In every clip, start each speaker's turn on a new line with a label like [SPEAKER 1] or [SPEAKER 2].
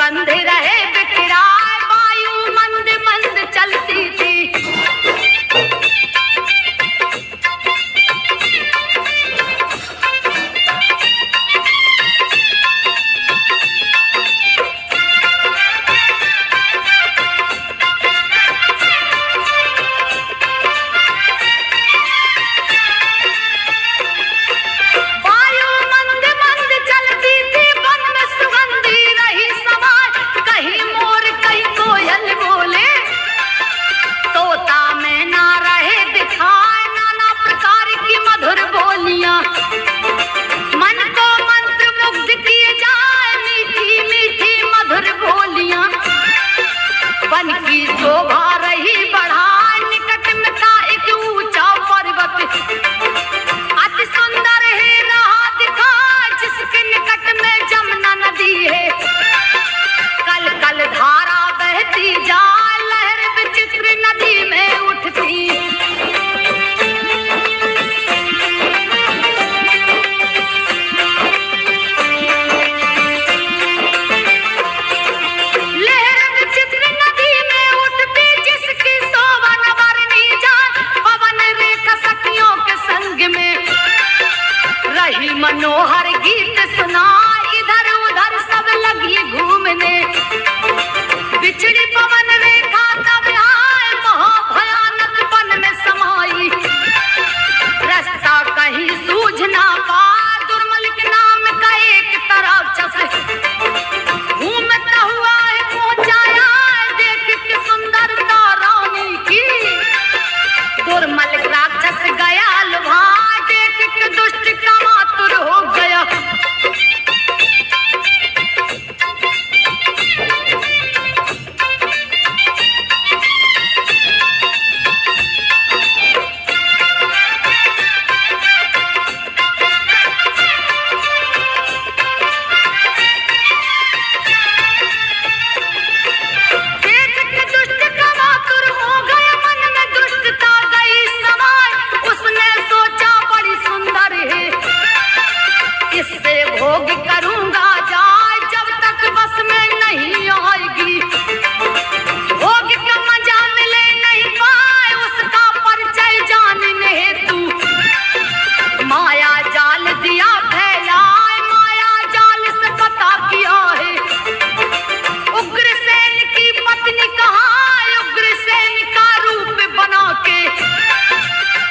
[SPEAKER 1] सुगंध रहे बिखराए, वायु मंद मंद चलती थी। वन की शोभा रही बढ़ाए, निकट में था एक ऊंचा पर्वत, अति सुंदर है रहा दिखा, जिसके निकट में जमुना नदी है। कल कल धारा बहती जाए, लहर विचित्र नदी में उठती। मनोहर गीत सुना, इधर उधर सब लगी घूमने। बिछड़ी पवन रेखा तब आए, महाभयानक वन में समाई। रास्ता कहीं सूझ ना पाए, दुर्मल के नाम का एक राक्षस घूमता हुआ है पहुंचाया, देख के सुंदरता रानी की। दुर्मल राक्षस गया लुभा, देख के दुष्ट कामातुर हो गया। भोग करूंगा जाए, जब तक बस में नहीं आएगी। भोग का मजा मिले नहीं पाए, उसका परिचय जानने हेतु माया जाल दिया फैलाए, माया जाल से पता किया है। उग्रसेन की पत्नी कहा, उग्रसेन का रूप बना के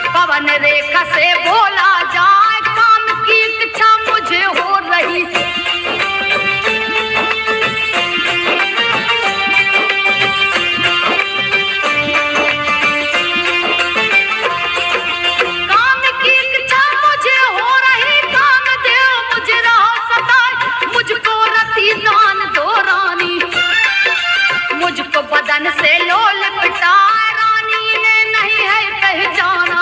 [SPEAKER 1] पवन रेखा से बोला जाए, काम की इच्छा मुझे हो रही। काम की इच्छा मुझे हो रही, काम देव मुझे रहा सताए। मुझको रति दान दो रानी, मुझको बदन से लोल पिटाए, रानी ने नहीं है पहचाना।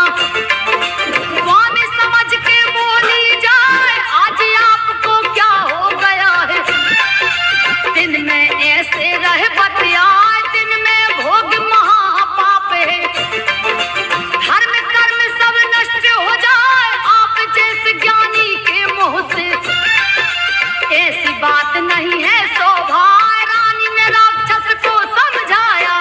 [SPEAKER 1] स्वामी समझ के बोली जाए, आज आपको क्या हो गया है। दिन में ऐसे रह बतियाए, दिन में भोग महापाप है। धर्म कर्म सब नष्ट हो जाए, आप जैसे ज्ञानी के मुंह से। ऐसी बात नहीं है शोभा, रानी ने राक्षस को समझाया।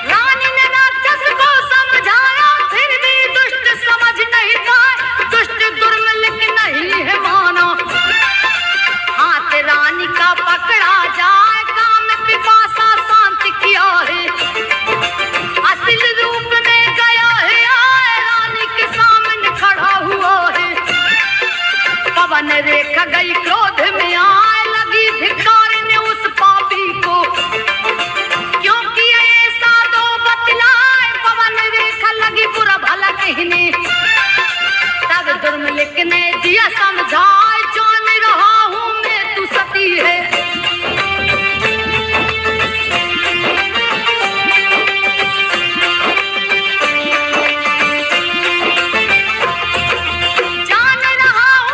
[SPEAKER 1] रानी ने राक्षस को समझाया, फिर भी दुष्ट समझ नहीं पाए, दुष्ट दुर्मलिक नहीं है माना। हाथ रानी का पकड़ा जाए, काम पिपासा शांत किया है। असल रूप में गया है आए, रानी के सामने खड़ा हुआ है। पवन रेखा गई क्रोध में आए, लगी धिक्कारने उस पापी को, क्योंकि ऐसा दो बतलाए। पवन रेखा लगी बुरा भला कहने, तब दुर्मलिक ने दिया समझाए, जान रहा हूं मैं तू सती है। जान रहा हूं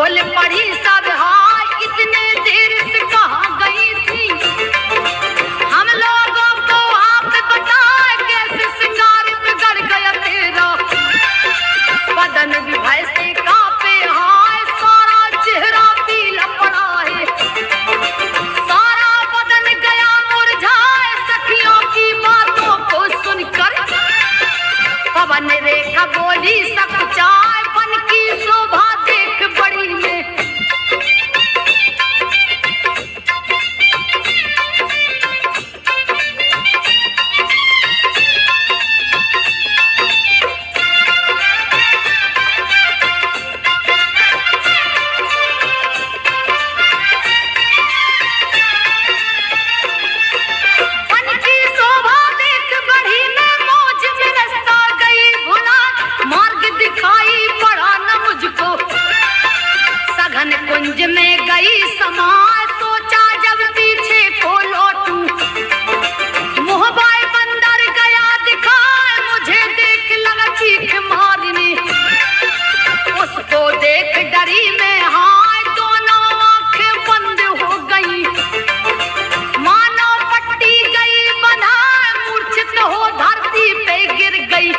[SPEAKER 1] बोल पड़ी सब हाय, इतने देर से कहाँ गई थी? हम लोगों को आप बताए कैसे सिंगार बिगड़ गया तेरा। बदन भी भय से कांपे हाय, सारा चेहरा पीला पड़ा है, सारा बदन गया मुरझाए सखियों की बातों को सुनकर। पवन रेखा बोली सकुचाए, बन की शोभा देख बड़ी में। बन की शोभा देख बड़ी में, मौज में रास्ता गई भुला, मार्ग दिखाई पड़ा न मुझको। सघन कुंज में गई समा, सोचा जब पीछे को लौटूं। मोहबाई बंदर गया दिखाए, मुझे देख लगा चीख मारने। उसको देख डरी में हाय, दोनों आंखें बंद हो गई, मानो पट्टी गई बना, मूर्छित हो धरती पे गिर गई।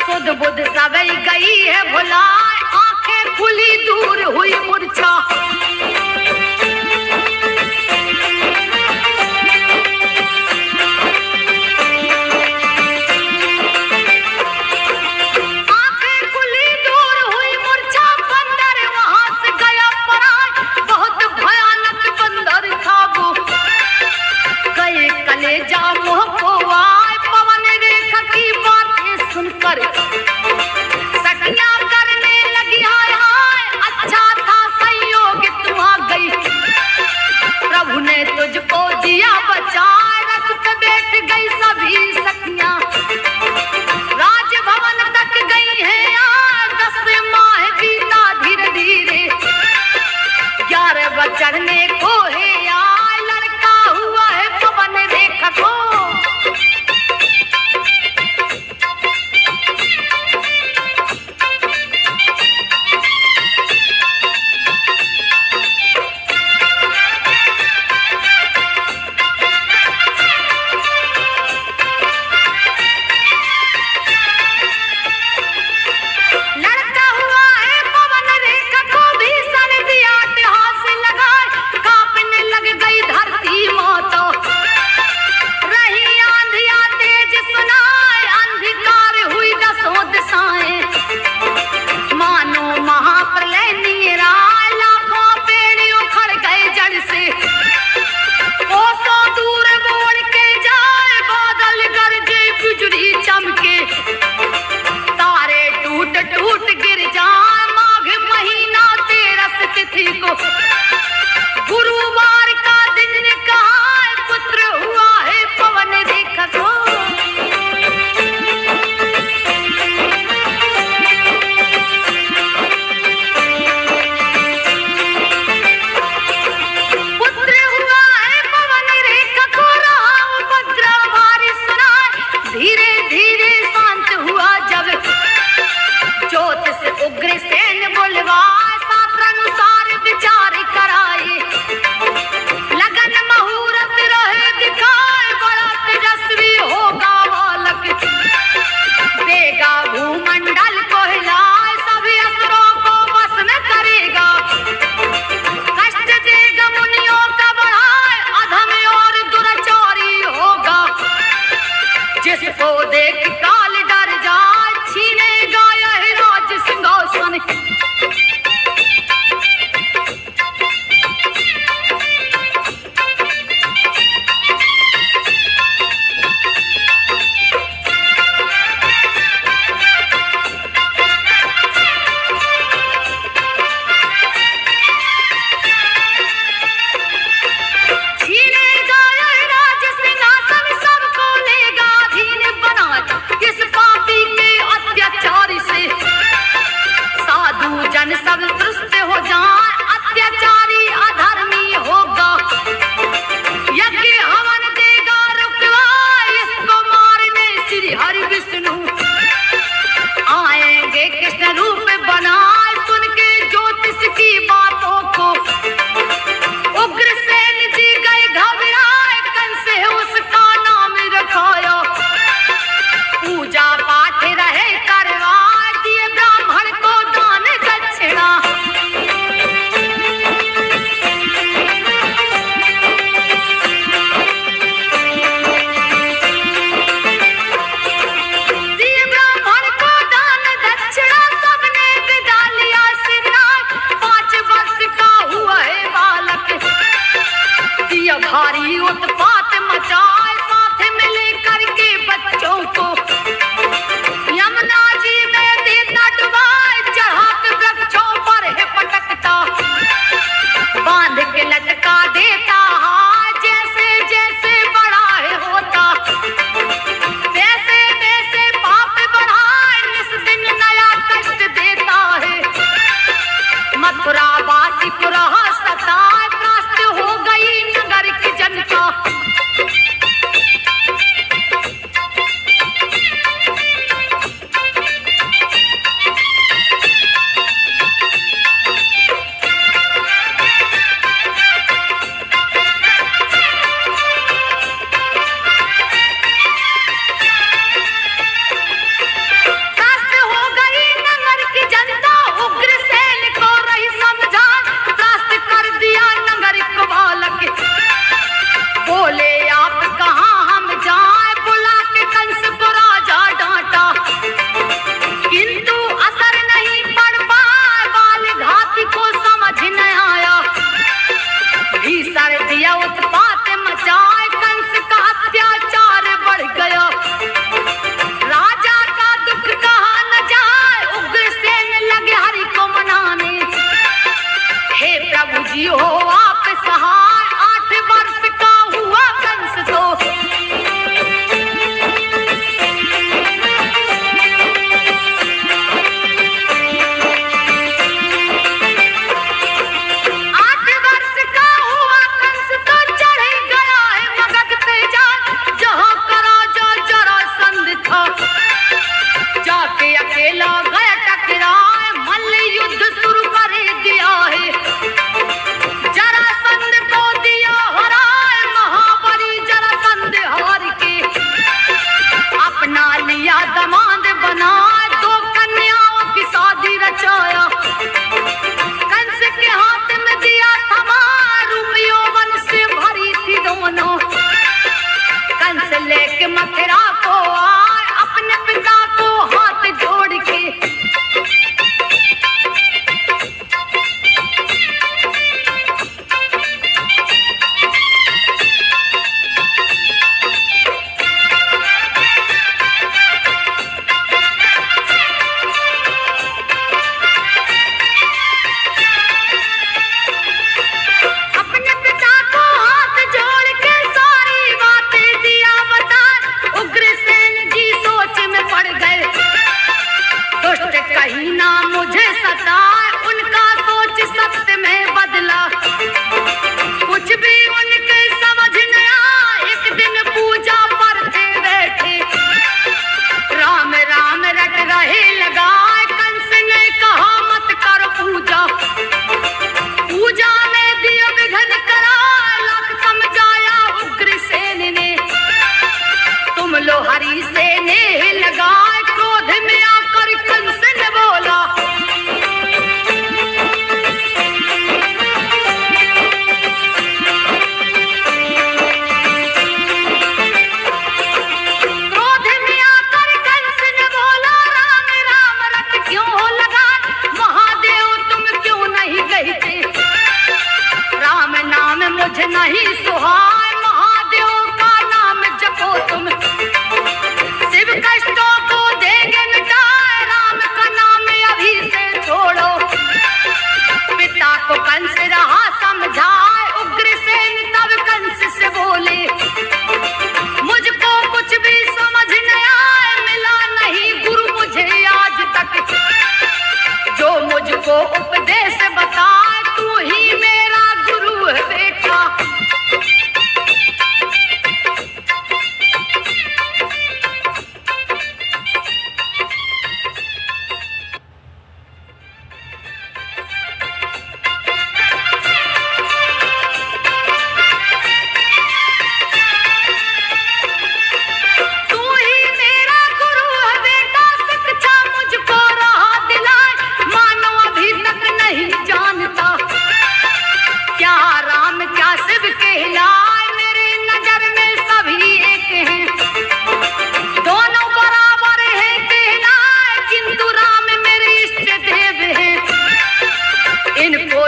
[SPEAKER 1] सुध बुध सबई गई है भुलाए, आंखें खुली दूर हुई मूर्छा। आंखें खुली दूर हुई मूर्छा, बंदर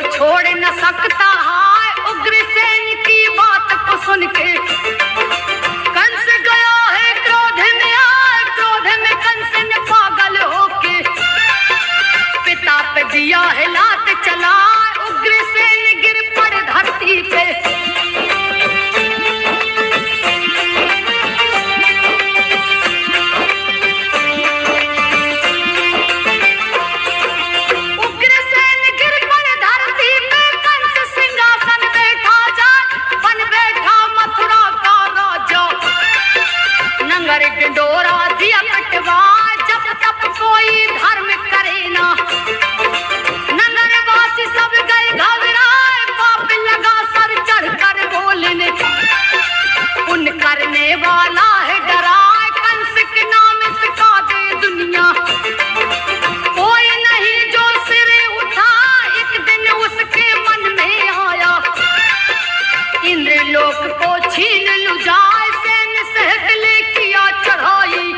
[SPEAKER 1] को छोड़ न सकता है। उग्रसेन की बात को सुन के कंस गया है क्रोध में, आए क्रोध में कंस ने पागल होके पिता पे दिया है लात चला। उग्रसेन गिर पड़ धरती पे, डोरा दिया कटवा, जब तब कोई धर्म करे ना। नगरवासी सब गए घबराए, पाप लगा सर चढ़ कर बोलने, पुण्य करने वाला है डराए। कंस के नाम सिखा दे दुनिया, कोई नहीं जो सिर उठा। एक दिन उसके मन में आया, इंद्रलोक को छीन लूं जाए। सैन्य सहित ले किया चढ़ाई,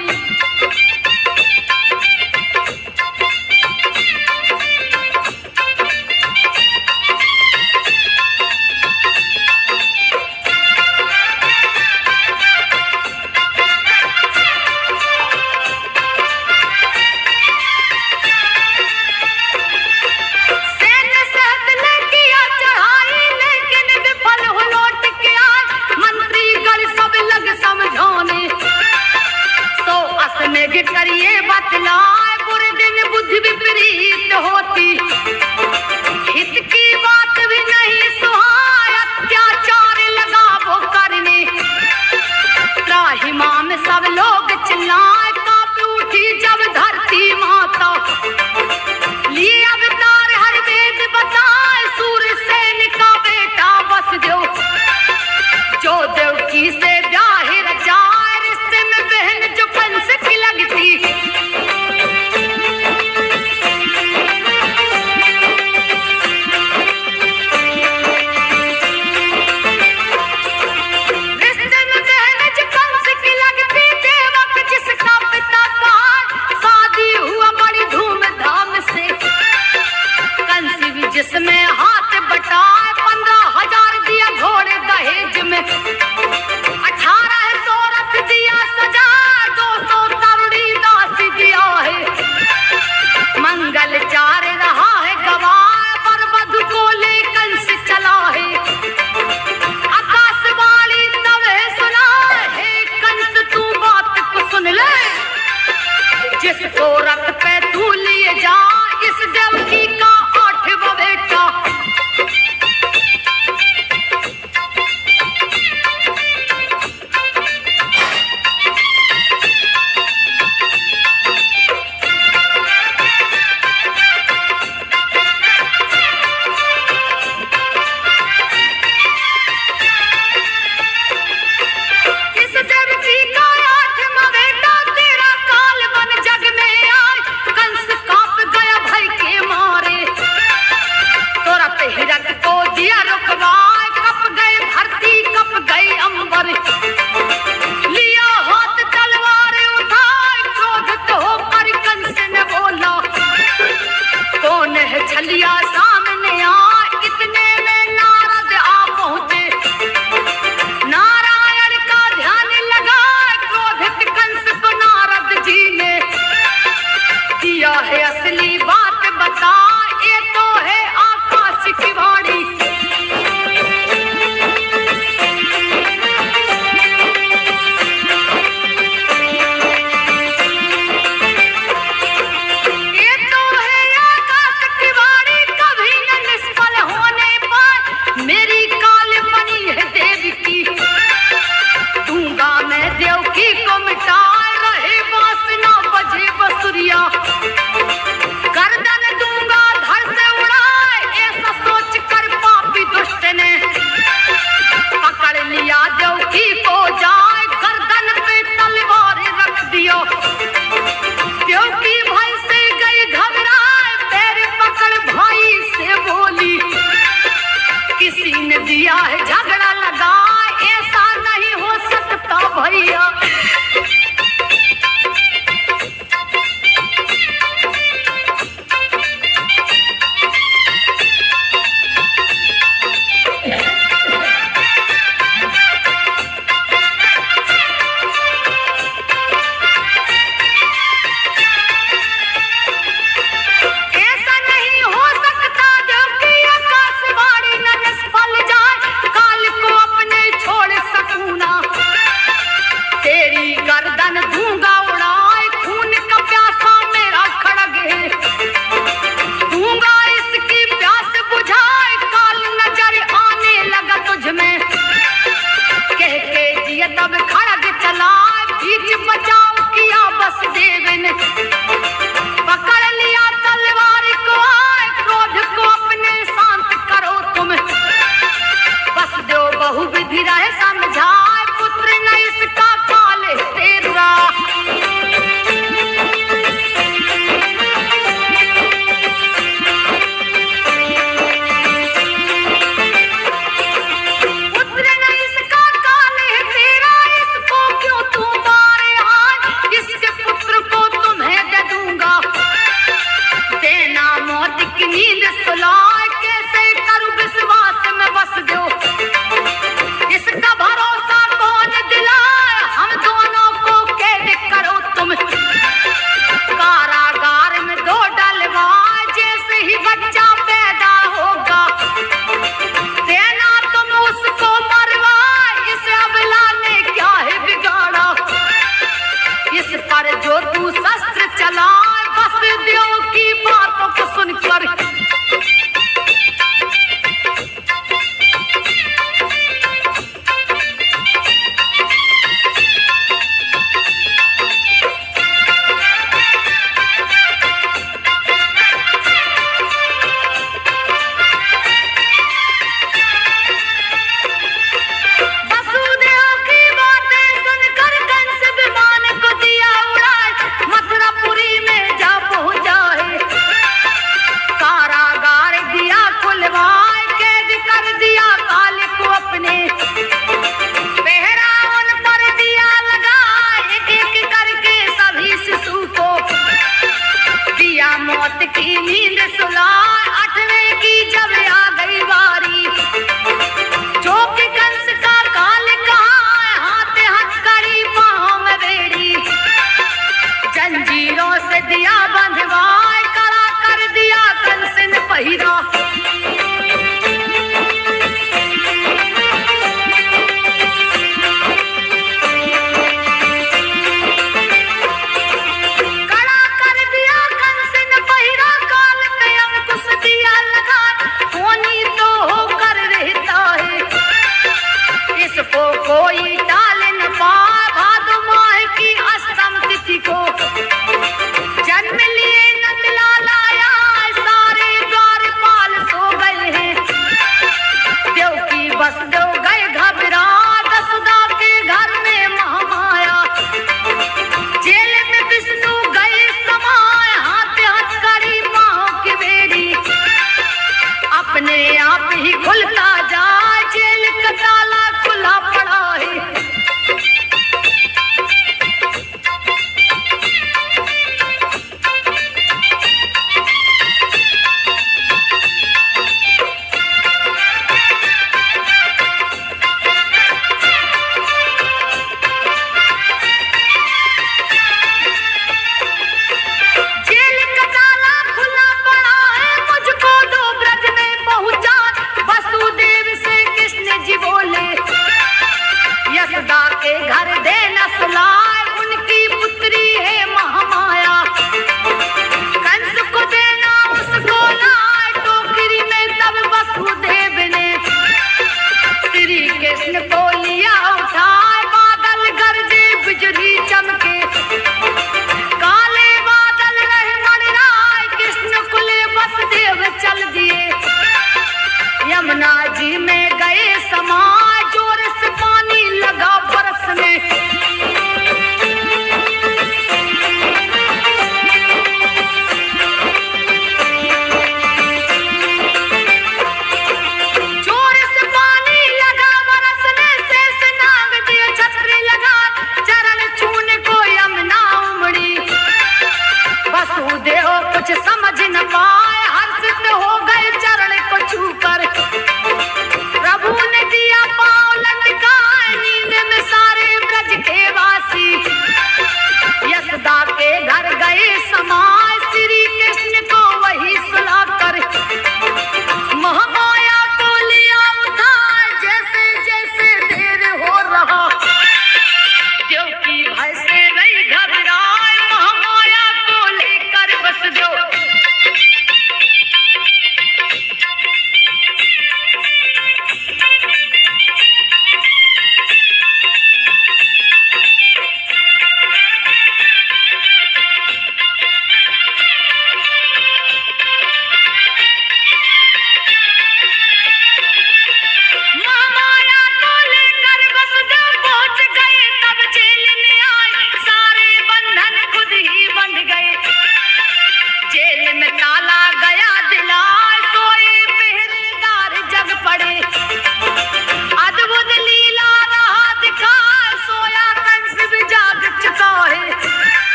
[SPEAKER 1] सैन्य सहित ले किया चढ़ाई, लेकिन विफल हो लौट के आए। मंत्री गण सब लग समझाने, सो असमेघ करिए बतलाए। बुरे दिन बुद्धि विपरीत होती, हित की बात भी नहीं सुहाए। अत्याचार लगा वो करने, त्राहिमाम में सब लोग चिल्लाए। कांप उठी जब धरती माता, लिए अवतार हर वेद बताए। सूरसेन का बेटा वसुदेव, जो देवकी से ब्याह रचाए। रिश्ते में बहन जो कंस की लगती, रिश्ते में बहन जो कंस की लगती। देवक जिसका पिता था, शादी हुआ बड़ी धूमधाम से। कंस भी जिसमें हाथ बटाए, 15,000 दिया घोड़े दहेज में। 1800 रथ दिया सजा, 200 तरुणी दासी दिया है। मंगल चार रहा है गवाह, पर वधु को ले कंस चला है। आकाशवाणी तब है सुना है, कंस तू बात को सुन ले। जिसको रथ पे तू लिए जा, इस देवकी का 8वां बेटा।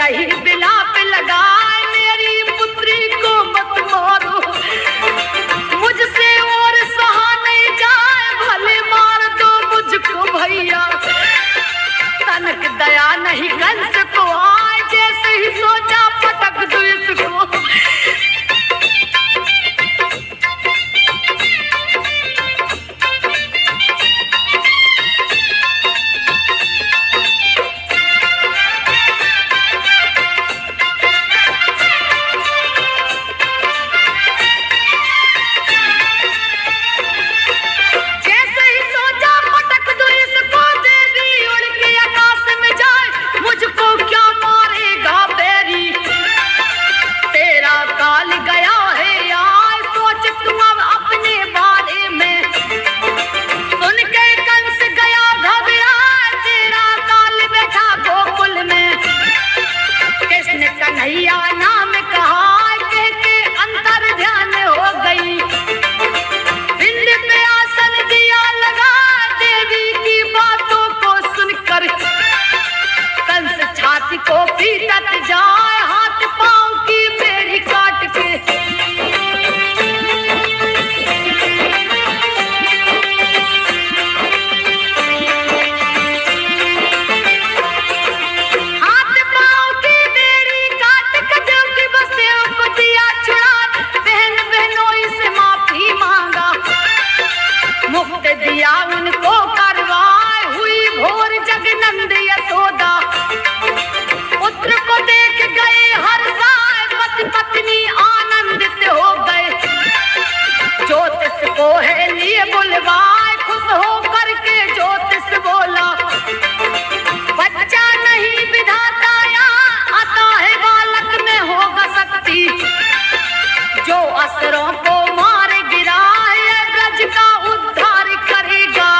[SPEAKER 1] यही बिलाप लगाए, मेरी पुत्री को मत मारो, मुझसे और सहा नहीं जाए, भले मार दो मुझको भैया। तनक दया नहीं कंस को आए, जैसे ही सोचा पटक दो इसको। को पीटत जाए, हाथ पांव की बेड़ी काट के। हाथ पांव की बेड़ी काट के देव की बसेव को दिया छुड़ा, बहन बहनोई से माफी मांगा, मुक्त दिया उनको करवाए, हुई भोर जगनंद यशोदा। पुत्र को देख गए हर साय, पति पत्नी आनंदित हो गए, ज्योतिष को है लिए बुलवाए, खुश हो करके ज्योतिष बोला, बच्चा नहीं विधाता यहाँ आता है, बालक में होगा शक्ति, जो असुरों को मार गिराए, ब्रज का उद्धार करेगा।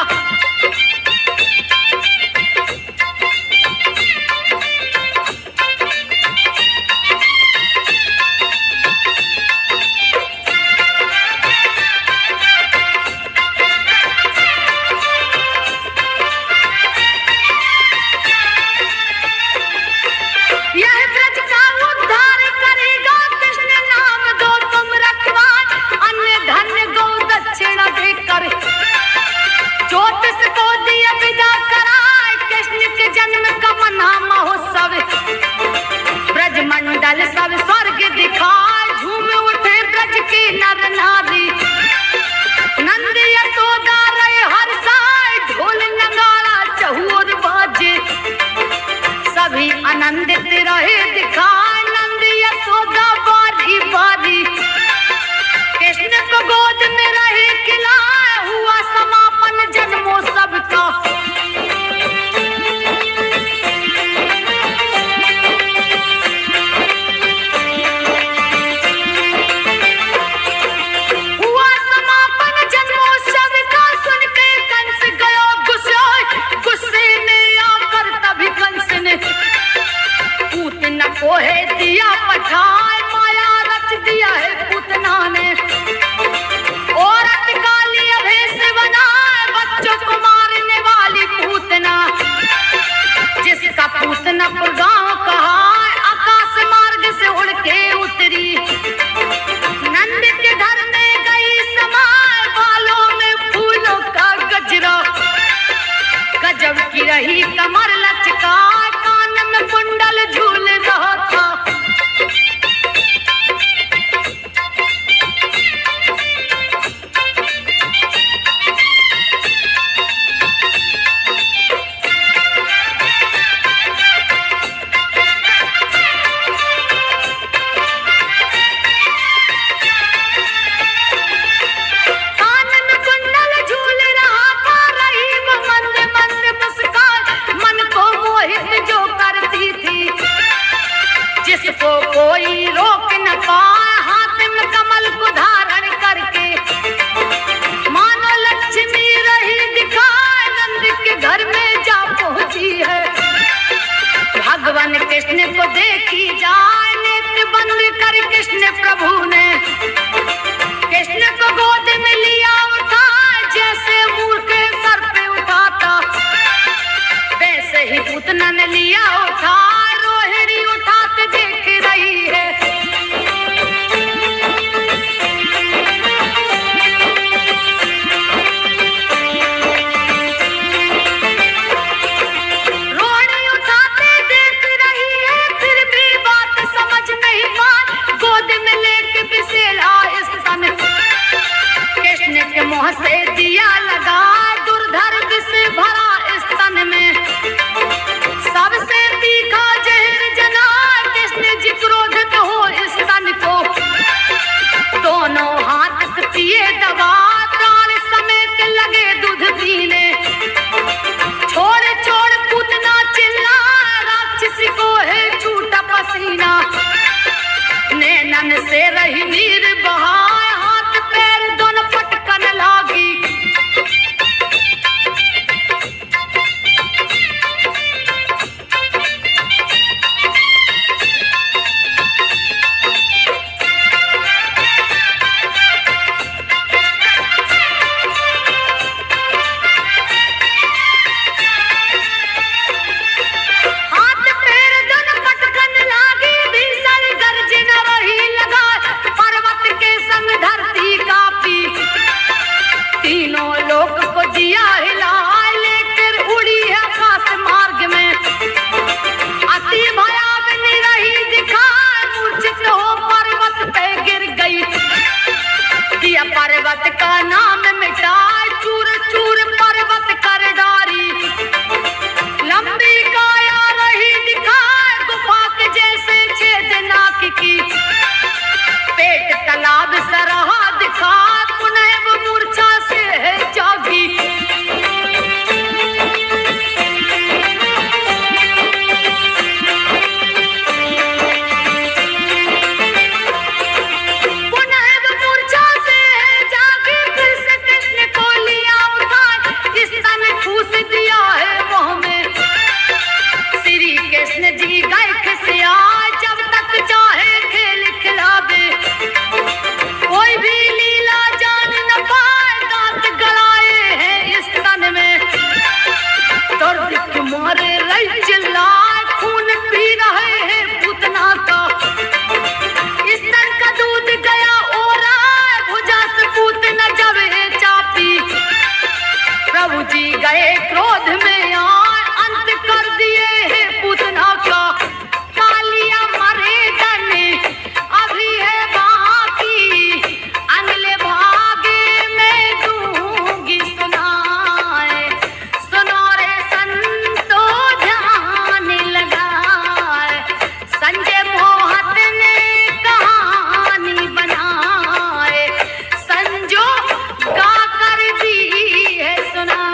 [SPEAKER 1] ज्योतिष को दिया विदा कराए, कृष्ण के जन्म का मना महोत्सव, ब्रजमंडल सब स्वर्ग दिखाए, झूम उठे ब्रज के नर नारी, नंद यशोदा रहे हर साय, ढोल नगाड़ा चहुर बाजे, सभी आनंदित रहे दिखाए, नंद यशोदा बारी बारी, कृष्ण को गोद में रहे खिलाए, हुआ समापन जन्मोत्सव का। हुआ समापन जन्मोत्सव का, सुन के कंस गयो गुस्से में आकर, तभी कंस ने पूतना को है दिया पठाए, माया रच दिया है पूतना ने, औरत काली अभेश बनाए, बच्चों को मारने वाली पूतना, जिसका पूतनापुर गांव कहा, आकाश मार्ग से उड़ के उतरी, नंद के घर में गई समाए, बालों में फूलों का गजरा, गजब की रही कमर लचका, कान में कुंडल झूल रहा था। जिसको कोई रोक न पाए, हाथ में कमल को धारण करके, मानो लक्ष्मी रही दिखाए, नंद के घर में जा पहुंची है, भगवान कृष्ण को देखी जाए, नेत्र बंद कर कृष्ण प्रभु ने, कृष्ण को गोद में लिया उठा, जैसे मूर्ख सर पे उठाता, वैसे ही पूतना ने लिया उठा, रोहिणी उठा नयन से रही नीर बहाए, हाथ पैर दोनों पटकन लागी। पर्वत का नाम मिटाए, चूर चूर पर्वत कर डारी। लंबी काया रही दिखाए, गुफा के जैसे छेद नाक की। पेट तालाब सरहा दिखा, पुनः वो मूर्छा से है जागी। गए क्रोध में आए, अंत कर दिए है पूतना का। कालिया मरे डने अभी है बाकी, अगले भागे में दूंगी सुनाए। सुनो रे संतो ध्यान लगाए, संजय मोहत ने कहानी बनाए। संजो गा कर दी है सुना।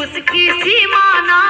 [SPEAKER 1] उसकी सीमा ना